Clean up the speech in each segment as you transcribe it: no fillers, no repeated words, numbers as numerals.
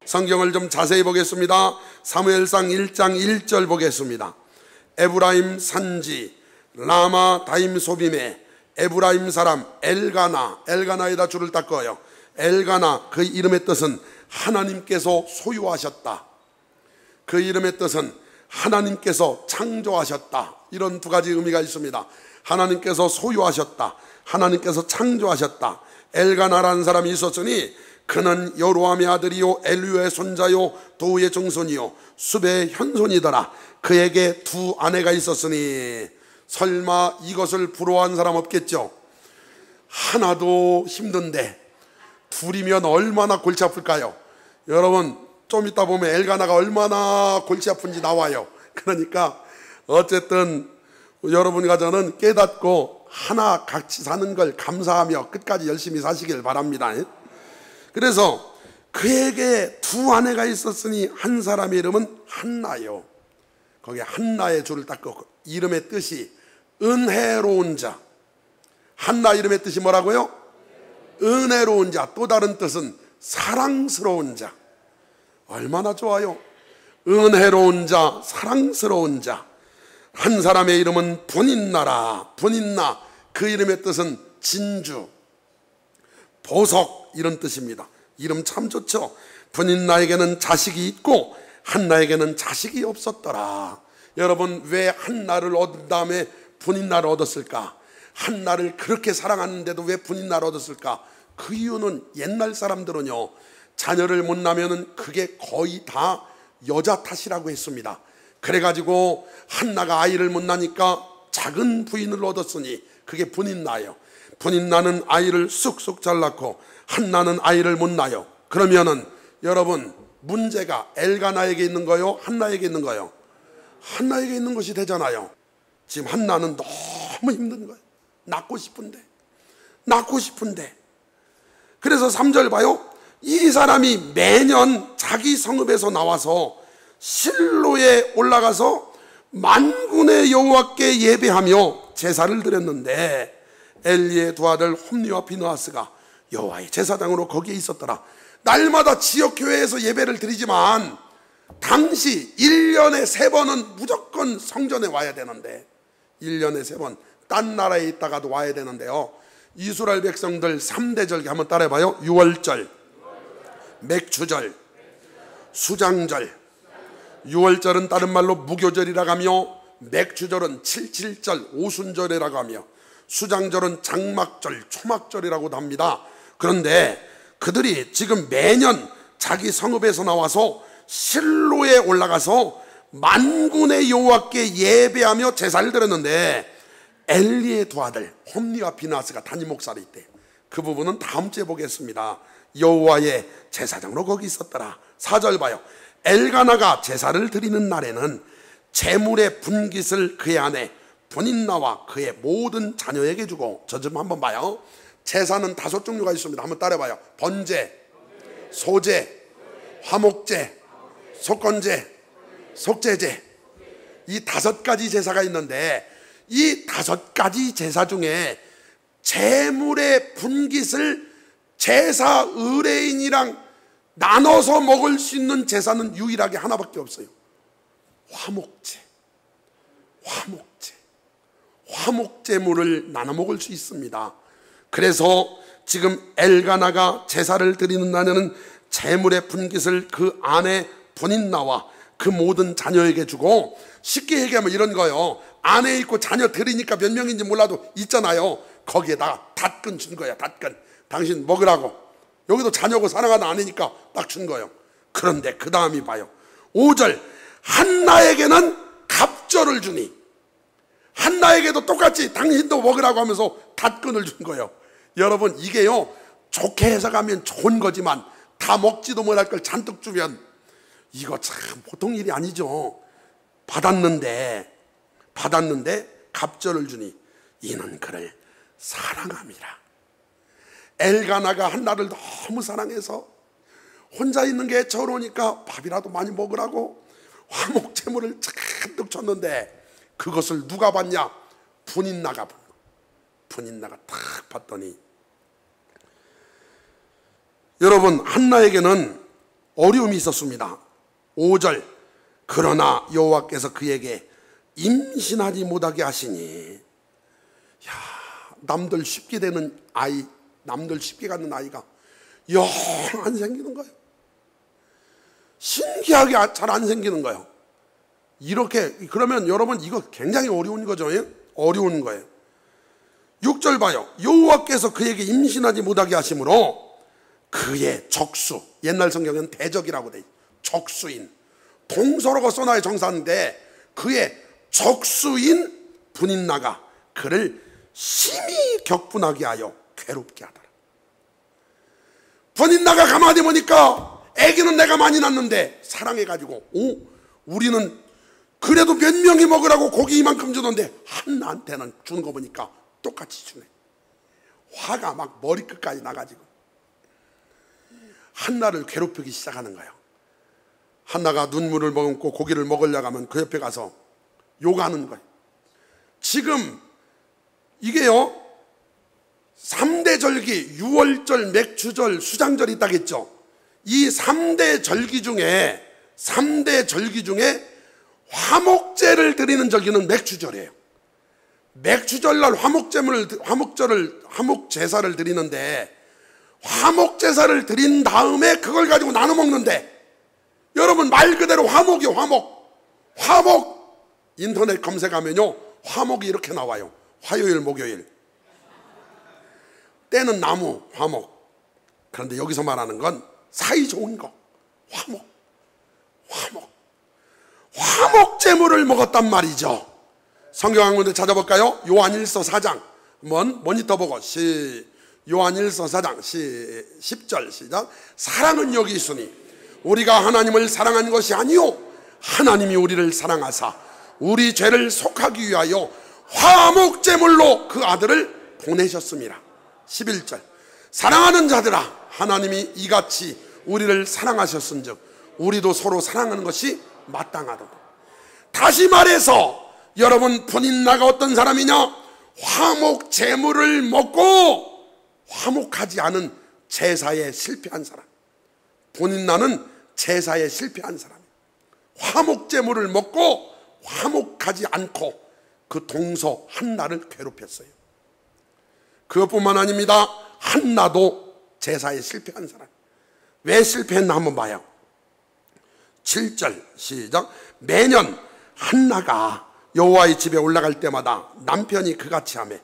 성경을 좀 자세히 보겠습니다. 사무엘상 1장 1절 보겠습니다. 에브라임 산지 라마 다임 소빔에 에브라임 사람 엘가나에다 줄을 닦아요. 엘가나, 그 이름의 뜻은 하나님께서 소유하셨다. 그 이름의 뜻은 하나님께서 창조하셨다. 이런 두 가지 의미가 있습니다. 하나님께서 소유하셨다, 하나님께서 창조하셨다. 엘가나라는 사람이 있었으니 그는 여로함의 아들이요 엘류의 손자요 도우의 증손이요 숲의 현손이더라. 그에게 두 아내가 있었으니. 설마 이것을 부러워한 사람 없겠죠? 하나도 힘든데 둘이면 얼마나 골치 아플까요? 여러분, 좀 이따 보면 엘가나가 얼마나 골치 아픈지 나와요. 그러니까 어쨌든 여러분과 저는 깨닫고 하나 같이 사는 걸 감사하며 끝까지 열심히 사시길 바랍니다. 그래서 그에게 두 아내가 있었으니 한 사람의 이름은 한나요. 거기에 한나의 줄을 닦고, 이름의 뜻이 은혜로운 자. 한나 이름의 뜻이 뭐라고요? 은혜로운 자. 또 다른 뜻은 사랑스러운 자. 얼마나 좋아요. 은혜로운 자, 사랑스러운 자. 한 사람의 이름은 분인나라. 분인나, 그 이름의 뜻은 진주, 보석, 이런 뜻입니다. 이름 참 좋죠. 분인나에게는 자식이 있고 한나에게는 자식이 없었더라. 여러분, 왜 한나를 얻은 다음에 분인나를 얻었을까? 한나를 그렇게 사랑하는데도 왜 분인나를 얻었을까? 그 이유는 옛날 사람들은요, 자녀를 못 낳으면 그게 거의 다 여자 탓이라고 했습니다. 그래가지고 한나가 아이를 못 낳으니까 작은 부인을 얻었으니 그게 분인나예요. 분인나는 아이를 쑥쑥 잘 낳고 한나는 아이를 못 낳아요. 그러면은 여러분, 문제가 엘가나에게 있는 거요, 한나에게 있는 거요? 한나에게 있는 것이 되잖아요. 지금 한나는 너무 힘든 거예요. 낳고 싶은데. 그래서 3절 봐요. 이 사람이 매년 자기 성읍에서 나와서 실로에 올라가서 만군의 여호와께 예배하며 제사를 드렸는데, 엘리의 두 아들 홈니와 비느하스가 여호와의 제사장으로 거기에 있었더라. 날마다 지역교회에서 예배를 드리지만 당시 1년에 3번은 무조건 성전에 와야 되는데, 1년에 3번 딴 나라에 있다가도 와야 되는데요, 이스라엘 백성들 3대 절기 한번 따라해봐요. 유월절, 맥추절, 수장절. 유월절은 다른 말로 무교절이라고 하며, 맥추절은 77절 오순절이라고 하며, 수장절은 장막절, 초막절이라고도 합니다. 그런데 그들이 지금 매년 자기 성읍에서 나와서 실로에 올라가서 만군의 여호와께 예배하며 제사를 드렸는데, 엘리의 두 아들 홈니와 비느하스가 단임 목사로 있대. 그 부분은 다음 주에 보겠습니다. 여호와의 제사장으로 거기 있었더라. 4절 봐요. 엘가나가 제사를 드리는 날에는 제물의 분깃을 그의 아내 분인나와 그의 모든 자녀에게 주고. 저 좀 한번 봐요. 제사는 5종류가 있습니다. 한번 따라봐요. 번제, 소제, 화목제, 속건제, 속제제. 이 5가지 제사가 있는데, 이 5가지 제사 중에 제물의 분깃을 제사 의뢰인이랑 나눠서 먹을 수 있는 제사는 유일하게 하나밖에 없어요. 화목제. 화목제물을 나눠 먹을 수 있습니다. 그래서 지금 엘가나가 제사를 드리는 날에는 제물의 분깃을 그 아내 분인나와 그 모든 자녀에게 주고, 쉽게 얘기하면 이런 거예요. 아내 있고 자녀 드리니까 몇 명인지 몰라도 있잖아요. 거기에다가 닷근 준 거야. 닷근. 당신 먹으라고. 여기도 자녀고 사랑하는 아내니까 딱 준 거예요. 그런데 그 다음이 봐요. 5절. 한나에게는 갑절을 주니, 한나에게도 똑같이 당신도 먹으라고 하면서 닷근을 준 거예요. 여러분, 이게요, 좋게 해석하면 좋은 거지만 다 먹지도 못할 걸 잔뜩 주면 이거 참 보통 일이 아니죠. 받았는데 갑절을 주니 이는 그를 사랑함이라. 엘가나가 한나를 너무 사랑해서 혼자 있는 게 애처로우니까 밥이라도 많이 먹으라고 화목제물을 잔뜩 줬는데, 그것을 누가 봤냐? 분인나가 딱 봤더니, 여러분, 한나에게는 어려움이 있었습니다. 5절, 그러나 여호와께서 그에게 임신하지 못하게 하시니. 야, 남들 쉽게 되는 아이, 남들 쉽게 갖는 아이가 영 안 생기는 거예요. 신기하게 잘 안 생기는 거예요. 이렇게, 그러면 여러분 이거 굉장히 어려운 거죠. 예? 어려운 거예요. 6절 봐요. 여호와께서 그에게 임신하지 못하게 하심으로 그의 적수, 옛날 성경은 대적이라고 돼 있어요. 적수인, 동서로가 써놔야 정사인데 그의 적수인 분인나가 그를 심히 격분하게 하여 괴롭게 하더라. 분인나가 가만히 보니까 애기는 내가 많이 낳는데 사랑해가지고, 우리는 그래도 몇 명이 먹으라고 고기 이만큼 주던데 한나한테는 주는 거 보니까 똑같이 주네. 화가 막 머리끝까지 나가지고 한나를 괴롭히기 시작하는 거예요. 한나가 눈물을 머금고 고기를 먹으려고 하면 그 옆에 가서 욕하는 거예요. 지금 이게요, 3대 절기, 유월절, 맥주절, 수장절이 있다겠죠. 이 3대 절기 중에 화목제를 드리는 절기는 맥주절이에요. 맥주절날 화목제사를 드리는데, 화목제사를 드린 다음에 그걸 가지고 나눠 먹는데, 여러분 말 그대로 화목이요. 화목 인터넷 검색하면요 화목이 이렇게 나와요. 화요일 목요일, 때는 나무 화목. 그런데 여기서 말하는 건 사이 좋은 거, 화목제물을 먹었단 말이죠. 성경 한 군데 찾아볼까요? 요한일서 4장 한번 모니터 보고, 요한일서 4장 10절 시작. 사랑은 여기 있으니 우리가 하나님을 사랑한 것이 아니요 하나님이 우리를 사랑하사 우리 죄를 속하기 위하여 화목제물로 그 아들을 보내셨습니다. 11절, 사랑하는 자들아, 하나님이 이같이 우리를 사랑하셨은즉 우리도 서로 사랑하는 것이 마땅하도다. 다시 말해서 여러분, 분인나가 어떤 사람이냐? 화목제물을 먹고 화목하지 않은 제사에 실패한 사람. 분인나는 제사에 실패한 사람. 화목제물을 먹고 화목하지 않고 그 동서 한나를 괴롭혔어요. 그것뿐만 아닙니다. 한나도 제사에 실패한 사람. 왜 실패했나 한번 봐요. 7절 시작. 매년 한나가 여호와의 집에 올라갈 때마다 남편이 그같이 하매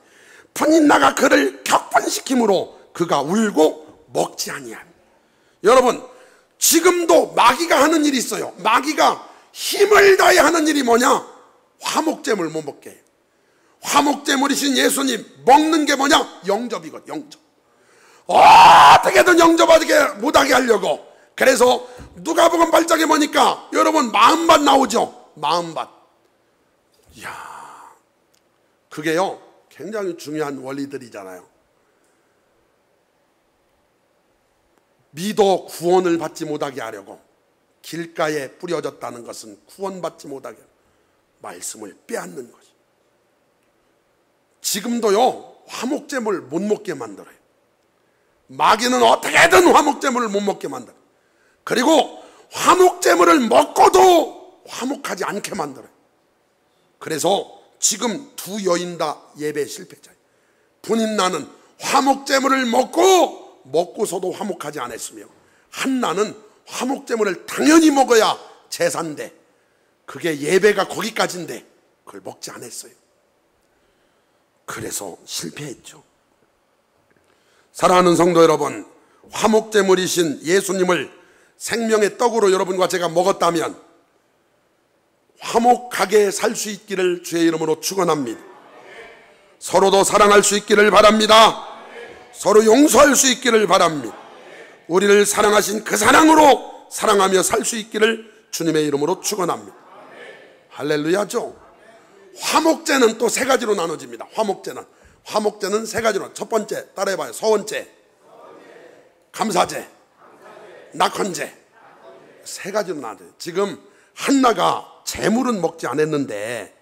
분인나가 그를 격분시키므로 그가 울고 먹지 아니하니. 여러분, 지금도 마귀가 하는 일이 있어요. 마귀가 힘을 다해 하는 일이 뭐냐? 화목제물 못 먹게 해요. 화목제물이신 예수님 먹는 게 뭐냐? 영접이거든. 영접. 어떻게든 영접하게 못하게 하려고. 그래서 누가복음 8장에 보니까 여러분 마음밭 나오죠. 마음밭. 이야, 그게요 굉장히 중요한 원리들이잖아요. 믿어 구원을 받지 못하게 하려고 길가에 뿌려졌다는 것은 구원받지 못하게 말씀을 빼앗는 것이. 지금도요 화목제물 못 먹게 만들어요. 마귀는 어떻게든 화목제물을 못 먹게 만들어요. 그리고 화목제물을 먹고도 화목하지 않게 만들어요. 그래서 지금 두 여인 다 예배 실패자예요. 분인나는 화목제물을 먹고서도 화목하지 않았으며, 한나는 화목제물을 당연히 먹어야 제사인데 그게 예배가 거기까지인데 그걸 먹지 않았어요. 그래서 실패했죠. 사랑하는 성도 여러분, 화목제물이신 예수님을 생명의 떡으로 여러분과 제가 먹었다면 화목하게 살 수 있기를 주의 이름으로 축원합니다. 서로도 사랑할 수 있기를 바랍니다. 서로 용서할 수 있기를 바랍니다. 우리를 사랑하신 그 사랑으로 사랑하며 살 수 있기를 주님의 이름으로 축원합니다. 할렐루야죠. 화목제는 또 세 가지로 나눠집니다. 화목제는 세 가지로. 첫 번째 따라해봐요. 서원제, 감사제, 낙헌제. 세 가지로 나눠져요. 지금 한나가 제물은 먹지 않았는데,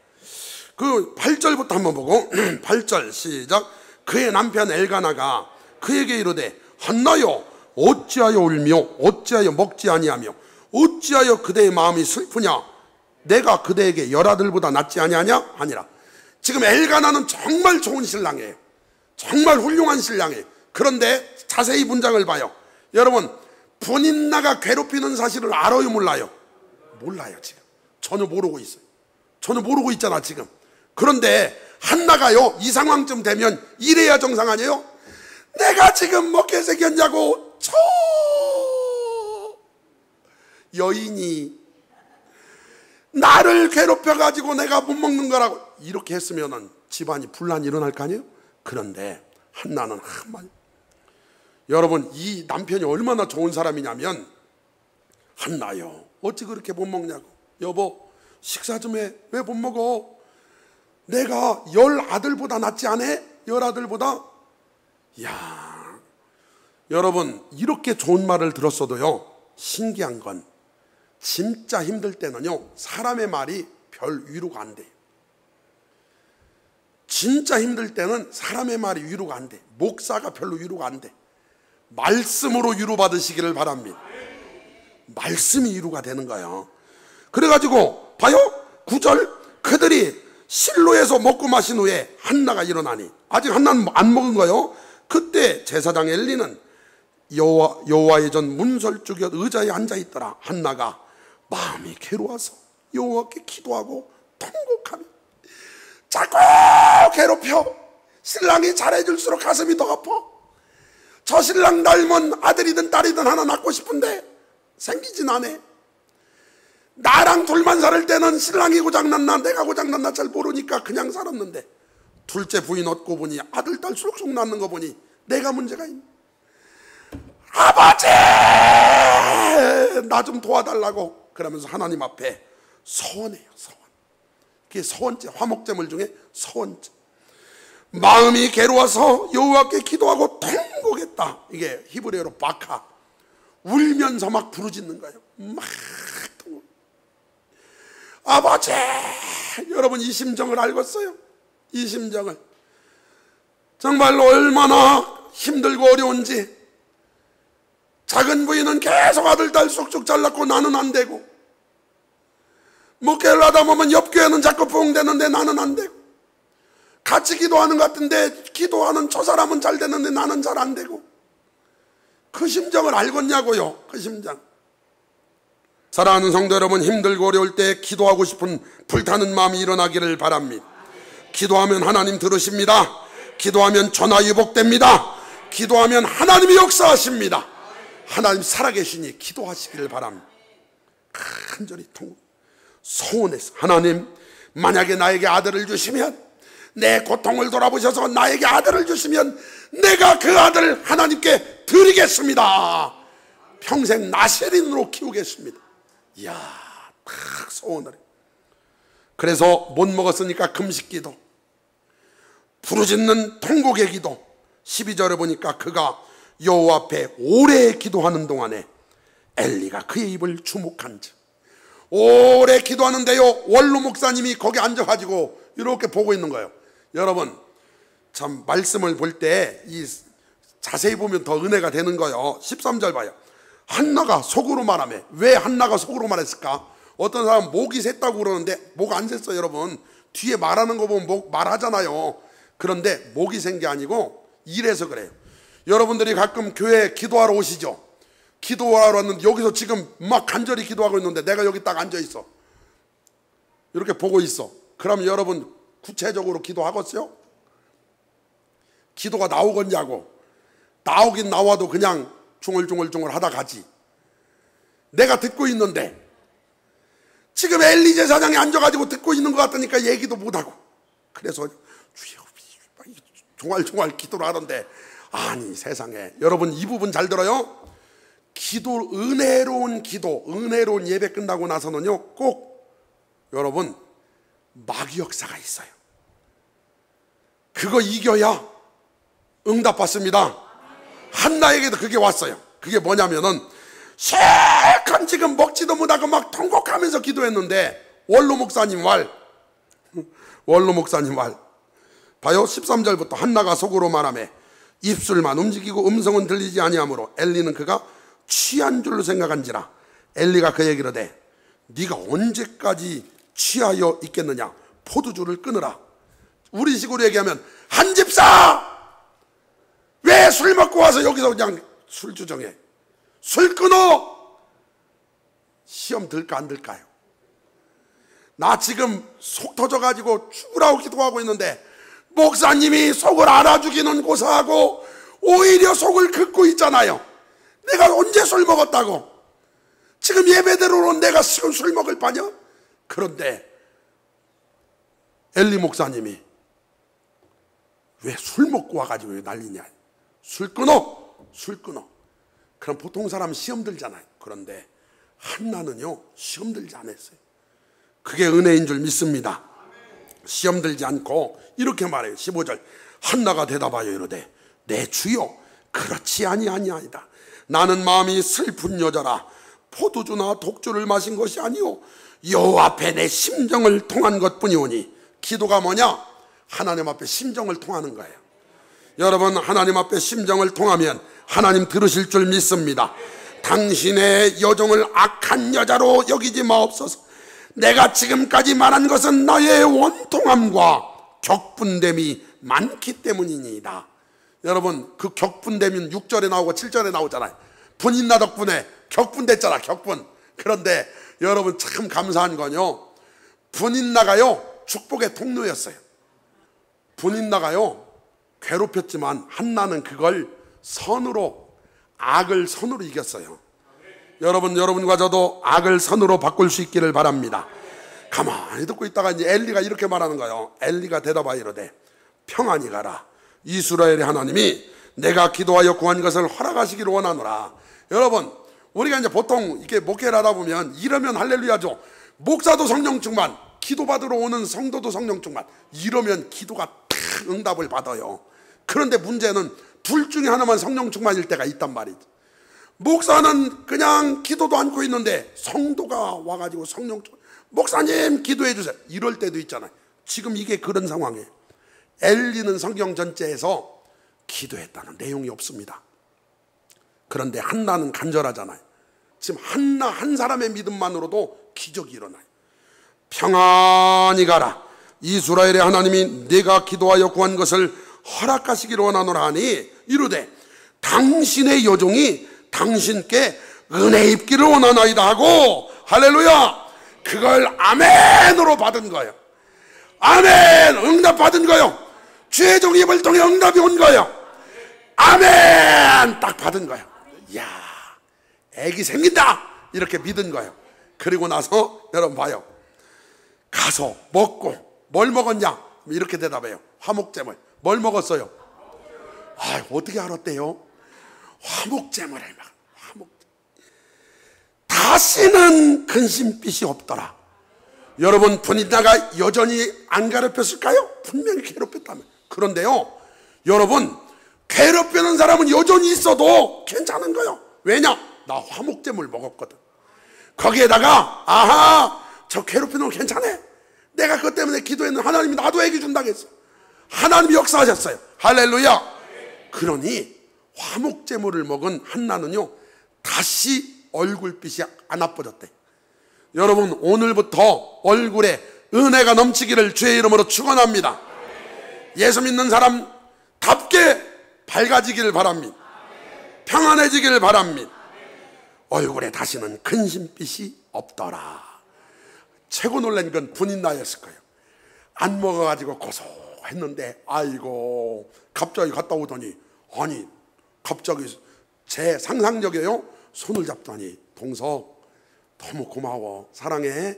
그 8절부터 한번 보고 8절 시작. 그의 남편 엘가나가 그에게 이르되, 한나여 어찌하여 울며 어찌하여 먹지 아니하며 어찌하여 그대의 마음이 슬프냐? 내가 그대에게 열아들보다 낫지 아니하냐? 아니라. 지금 엘가나는 정말 좋은 신랑이에요. 정말 훌륭한 신랑이에요. 그런데 자세히 문장을 봐요. 여러분, 분인나가 괴롭히는 사실을 알아요, 몰라요? 몰라요. 지금 전혀 모르고 있어요. 전혀 모르고 있잖아 지금. 그런데 한나가요, 이 상황쯤 되면 이래야 정상 아니에요? 내가 지금 먹게 생겼냐고 저 여인이 나를 괴롭혀가지고 내가 못 먹는 거라고 이렇게 했으면 집안이 분란이 일어날 거 아니에요? 그런데 한나는 한마디. 여러분, 이 남편이 얼마나 좋은 사람이냐면, 한나요, 어찌 그렇게 못 먹냐고. 여보, 식사 좀 해. 왜 못 먹어? 내가 10아들보다 낫지 않아? 10아들보다? 이야, 여러분, 이렇게 좋은 말을 들었어도요, 신기한 건 진짜 힘들 때는요, 사람의 말이 별 위로가 안 돼요. 진짜 힘들 때는 사람의 말이 위로가 안 돼. 목사가 별로 위로가 안 돼. 말씀으로 위로받으시기를 바랍니다. 말씀이 위로가 되는 거예요. 그래가지고 봐요, 9절, 그들이 실로에서 먹고 마신 후에 한나가 일어나니, 아직 한나는 안 먹은 거예요. 그때 제사장 엘리는 여호와의 전 문설주 곁 의자에 앉아있더라. 한나가 마음이 괴로워서 여호와께 기도하고 통곡하며, 자꾸 괴롭혀. 신랑이 잘해줄수록 가슴이 더 아파. 저 신랑 닮은 아들이든 딸이든 하나 낳고 싶은데 생기진 않아. 나랑 둘만 살 때는 신랑이 고장났나 내가 고장났나 잘 모르니까 그냥 살았는데, 둘째 부인 얻고 보니 아들 딸 쑥쑥 낳는 거 보니 내가 문제가 있네. 아버지, 나 좀 도와달라고 그러면서 하나님 앞에 서원해요. 서원. 그게 서원제, 화목제물 중에 서원제. 마음이 괴로워서 여호와께 기도하고 통곡했다. 이게 히브리어로 바카. 울면서 막 부르짖는 거예요. 막 통곡. 아버지, 여러분 이 심정을 알겠어요? 이 심정을. 정말로 얼마나 힘들고 어려운지. 작은 부인은 계속 아들 딸 쑥쑥 잘났고 나는 안 되고, 목회를 하다 보면 옆 교회는 자꾸 부흥되는데 나는 안 되고, 같이 기도하는 것 같은데 기도하는 저 사람은 잘 되는데 나는 잘 안 되고, 그 심정을 알겠냐고요. 그 심정. 사랑하는 성도 여러분, 힘들고 어려울 때 기도하고 싶은 불타는 마음이 일어나기를 바랍니다. 기도하면 하나님 들으십니다. 기도하면 전화위복됩니다. 기도하면 하나님이 역사하십니다. 하나님 살아계시니 기도하시기를 바랍니다. 간절히 소원해서, 하나님 만약에 나에게 아들을 주시면, 내 고통을 돌아보셔서 나에게 아들을 주시면 내가 그 아들을 하나님께 드리겠습니다. 평생 나세린으로 키우겠습니다. 이야, 딱 소원을. 그래서 못 먹었으니까 금식기도, 부르짖는 통곡의 기도. 12절에 보니까 그가 여호와 앞에 오래 기도하는 동안에 엘리가 그의 입을 주목한즉. 오래 기도하는데요, 원로 목사님이 거기 앉아가지고 이렇게 보고 있는 거예요. 여러분, 참 말씀을 볼 때 이 자세히 보면 더 은혜가 되는 거예요. 13절 봐요. 한나가 속으로 말하며. 왜 한나가 속으로 말했을까? 어떤 사람은 목이 샜다고 그러는데 목 안 샜어요. 여러분, 뒤에 말하는 거 보면 목 말하잖아요. 그런데 목이 센 게 아니고 이래서 그래요. 여러분들이 가끔 교회에 기도하러 오시죠. 기도하러 왔는데 여기서 지금 막 간절히 기도하고 있는데 내가 여기 딱 앉아 있어. 이렇게 보고 있어. 그러면 여러분 구체적으로 기도하겠어요? 기도가 나오겠냐고. 나오긴 나와도 그냥 중얼중얼 하다 가지. 내가 듣고 있는데, 지금 엘리 제사장이 앉아가지고 듣고 있는 것 같으니까 얘기도 못하고, 그래서 종알종알 기도를 하던데, 아니 세상에. 여러분 이 부분 잘 들어요. 기도, 은혜로운 기도, 은혜로운 예배 끝나고 나서는요, 꼭 여러분 마귀 역사가 있어요. 그거 이겨야 응답받습니다. 한나에게도 그게 왔어요. 그게 뭐냐면은 실컷 지금 먹지도 못하고 막 통곡하면서 기도했는데, 원로 목사님 말 봐요. 13절부터 한나가 속으로 말하며 입술만 움직이고 음성은 들리지 아니하므로 엘리는 그가 취한 줄로 생각한지라. 엘리가 그에게 이르되 네가 언제까지 취하여 있겠느냐? 포도주를 끊으라. 우리 식으로 얘기하면 한 집사 왜 술 먹고 와서 여기서 그냥 술 주정해? 술 끊어. 시험 들까 안 들까요? 나 지금 속 터져가지고 죽으라고 기도하고 있는데 목사님이 속을 알아주기는 고사하고 오히려 속을 긋고 있잖아요. 내가 언제 술 먹었다고? 지금 예배대로는 내가 지금 술 먹을 바냐? 그런데 엘리 목사님이 왜 술 먹고 와가지고 왜 난리냐? 술 끊어! 술 끊어. 그럼 보통 사람 시험 들잖아요. 그런데 한나는요 시험 들지 않았어요. 그게 은혜인 줄 믿습니다. 시험 들지 않고 이렇게 말해요. 15절 한나가 대답하여 이르되 내 주여 그렇지 아니하니이다. 나는 마음이 슬픈 여자라 포도주나 독주를 마신 것이 아니오 여호와 앞에 내 심정을 통한 것뿐이오니. 기도가 뭐냐? 하나님 앞에 심정을 통하는 거예요. 여러분 하나님 앞에 심정을 통하면 하나님 들으실 줄 믿습니다. 당신의 여종을 악한 여자로 여기지 마옵소서. 내가 지금까지 말한 것은 나의 원통함과 격분됨이 많기 때문이니이다. 여러분 그 격분됨은 6절에 나오고 7절에 나오잖아요. 분인나 덕분에 격분됐잖아. 격분. 그런데 여러분 참 감사한 건요, 분인나가요 축복의 통로였어요. 분인나가요 괴롭혔지만 한나는 그걸 선으로, 악을 선으로 이겼어요. 여러분과 저도 악을 선으로 바꿀 수 있기를 바랍니다. 가만히 듣고 있다가 이제 엘리가 이렇게 말하는 거예요. 엘리가 대답하여 이르되 평안히 가라. 이스라엘의 하나님이 내가 기도하여 구한 것을 허락하시기를 원하노라. 여러분 우리가 이제 보통 이렇게 목회를 하다 보면 이러면 할렐루야죠. 목사도 성령 충만, 기도받으러 오는 성도도 성령 충만, 이러면 기도가 탁 응답을 받아요. 그런데 문제는 둘 중에 하나만 성령 충만일 때가 있단 말이죠. 목사는 그냥 기도도 않고 있는데 성도가 와가지고 성령 충만, 목사님 기도해 주세요, 이럴 때도 있잖아요. 지금 이게 그런 상황이에요. 엘리는 성경 전체에서 기도했다는 내용이 없습니다. 그런데 한나는 간절하잖아요. 지금 한나 한 사람의 믿음만으로도 기적이 일어나요. 평안히 가라. 이스라엘의 하나님이 내가 기도하여 구한 것을 허락하시기를 원하노라 하니 이르되 당신의 여종이 당신께 은혜 입기를 원하나이다 하고, 할렐루야, 그걸 아멘으로 받은 거예요. 아멘, 응답 받은 거예요. 주의 종 입을 통해 응답이 온 거예요. 아멘, 딱 받은 거예요. 이야, 애기 생긴다 이렇게 믿은 거예요. 그리고 나서 여러분 봐요. 가서 먹고 뭘 먹었냐 이렇게 대답해요. 화목제물. 뭘 먹었어요? 아, 어떻게 알았대요? 화목제물을 막. 다시는 근심빛이 없더라. 여러분 분인나가 여전히 안 괴롭혔을까요? 분명히 괴롭혔다며. 그런데요 여러분, 괴롭히는 사람은 여전히 있어도 괜찮은 거예요. 왜냐? 나 화목제물 먹었거든. 거기에다가 아하, 저 괴롭히는 거 괜찮아. 내가 그것 때문에 기도했는데 하나님이 나도 애기 준다고 했어. 하나님이 역사하셨어요. 할렐루야. 그러니 화목제물을 먹은 한나는요 다시 얼굴빛이 안 나빠졌대. 여러분 오늘부터 얼굴에 은혜가 넘치기를 주의 이름으로 축원합니다. 예수 믿는 사람답게 밝아지기를 바랍니다. 평안해지기를 바랍니다. 얼굴에 다시는 근심빛이 없더라. 최고 놀란 건 분인나였을 거예요. 안 먹어가지고 고소했는데 아이고 갑자기 갔다 오더니, 아니 갑자기 제 상상력이에요. 손을 잡더니 동석 너무 고마워, 사랑해,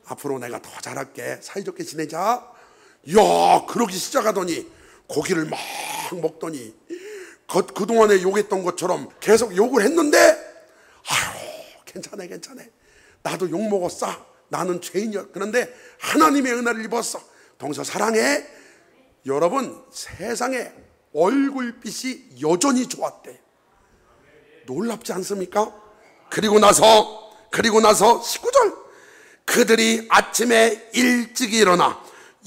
앞으로 내가 더 잘할게, 사이좋게 지내자. 이야, 그러기 시작하더니 고기를 막 먹더니 그동안에 욕했던 것처럼 계속 욕을 했는데 아유 괜찮아 나도 욕 먹었어, 나는 죄인이야. 그런데 하나님의 은혜를 입었어. 동서 사랑해. 여러분 세상에 얼굴빛이 여전히 좋았대. 놀랍지 않습니까? 그리고 나서 19절 그들이 아침에 일찍 일어나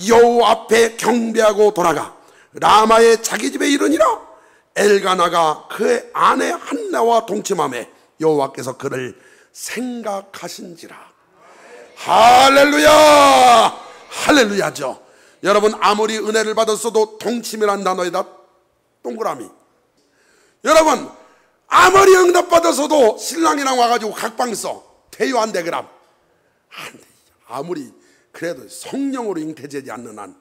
여호와 앞에 경배하고 돌아가 라마의 자기 집에 이르니라. 엘가나가 그의 아내 한나와 동침함에 여호와께서 그를 생각하신지라. 할렐루야, 할렐루야죠. 여러분, 아무리 은혜를 받았어도 동침이라는 단어에다 동그라미. 여러분, 아무리 응답받았어도 신랑이랑 와가지고 각방 써. 돼요, 안 돼? 그럼 안 돼. 아무리 그래도 성령으로 잉태되지 않는 한,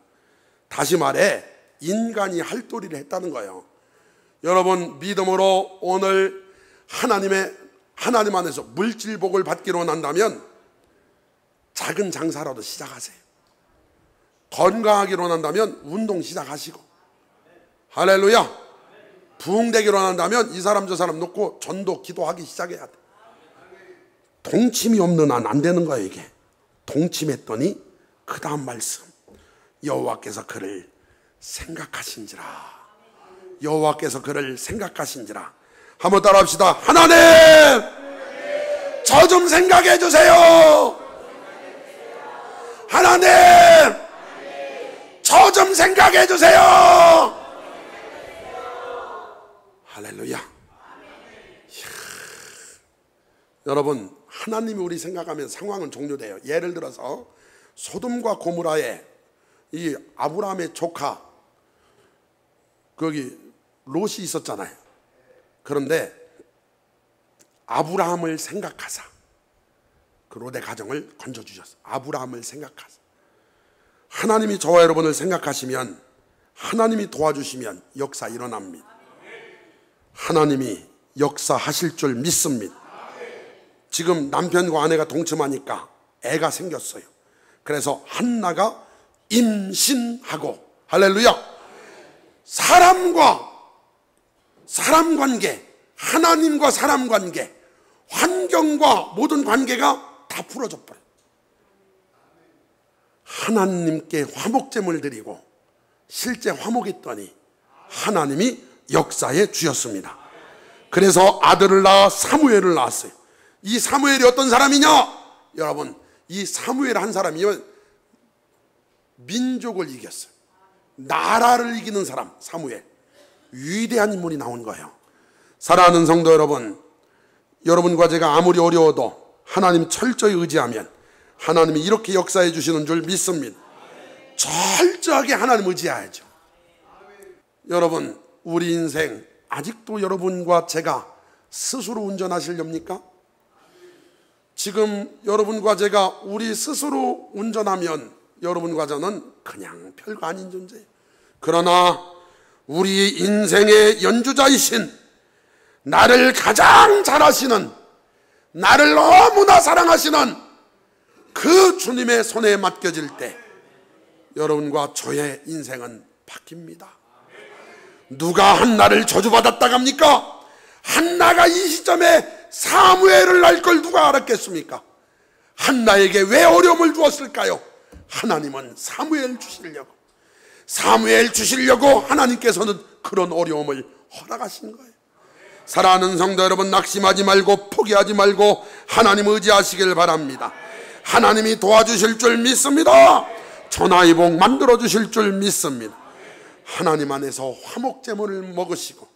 다시 말해 인간이 할 도리를 했다는 거예요. 여러분, 믿음으로 오늘 하나님 안에서 물질복을 받기로 난다면 작은 장사라도 시작하세요. 건강하기로 난다면 운동 시작하시고, 할렐루야. 부흥되기로 난다면 이 사람 저 사람 놓고 전도 기도하기 시작해야 돼. 동침이 없는 한 안 되는 거예요. 이게 동침했더니 그 다음 말씀, 여호와께서 그를 생각하신지라. 여호와께서 그를 생각하신지라. 한번 따라합시다. 하나님, 저 좀 생각해 주세요. 하나님, 저 좀 생각해 주세요. 할렐루야. 여러분, 하나님이 우리 생각하면 상황은 종료돼요. 예를 들어서 소돔과 고모라에 이 아브라함의 조카 거기 롯이 있었잖아요. 그런데 아브라함을 생각하사 그 롯의 가정을 건져주셨어요. 아브라함을 생각하사. 하나님이 저와 여러분을 생각하시면, 하나님이 도와주시면 역사 일어납니다. 하나님이 역사하실 줄 믿습니다. 지금 남편과 아내가 동침하니까 애가 생겼어요. 그래서 한나가 임신하고, 할렐루야. 사람과 사람 관계, 하나님과 사람 관계, 환경과 모든 관계가 다 풀어져 버려요. 하나님께 화목제물 드리고 실제 화목했더니 하나님이 역사에 주셨습니다. 그래서 아들을 낳아 사무엘을 낳았어요. 이 사무엘이 어떤 사람이냐? 여러분, 이 사무엘 한 사람이면 민족을 이겼어요. 나라를 이기는 사람, 사무엘. 위대한 인물이 나온 거예요. 사랑하는 성도 여러분, 여러분과 제가 아무리 어려워도 하나님 철저히 의지하면 하나님이 이렇게 역사해 주시는 줄 믿습니다. 철저하게 하나님 의지해야죠. 여러분, 우리 인생 아직도 여러분과 제가 스스로 운전하시렵니까? 지금 여러분과 제가 우리 스스로 운전하면 여러분과 저는 그냥 별거 아닌 존재예요. 그러나 우리 인생의 연주자이신, 나를 가장 잘 아시는, 나를 너무나 사랑하시는 그 주님의 손에 맡겨질 때 여러분과 저의 인생은 바뀝니다. 누가 한나를 저주받았다고 합니까? 한나가 이 시점에 사무엘을 낳을 걸 누가 알았겠습니까? 한나에게 왜 어려움을 주었을까요? 하나님은 사무엘 주시려고 하나님께서는 그런 어려움을 허락하신 거예요. 사랑하는 성도 여러분, 낙심하지 말고 포기하지 말고 하나님 의지하시길 바랍니다. 하나님이 도와주실 줄 믿습니다. 천하의 복 만들어 주실 줄 믿습니다. 하나님 안에서 화목제물을 먹으시고,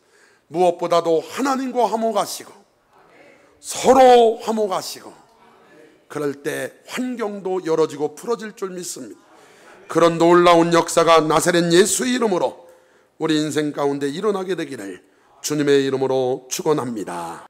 무엇보다도 하나님과 화목하시고 서로 화목하시고, 그럴 때 환경도 열어지고 풀어질 줄 믿습니다. 그런 놀라운 역사가 나사렛 예수의 이름으로 우리 인생 가운데 일어나게 되기를 주님의 이름으로 축원합니다.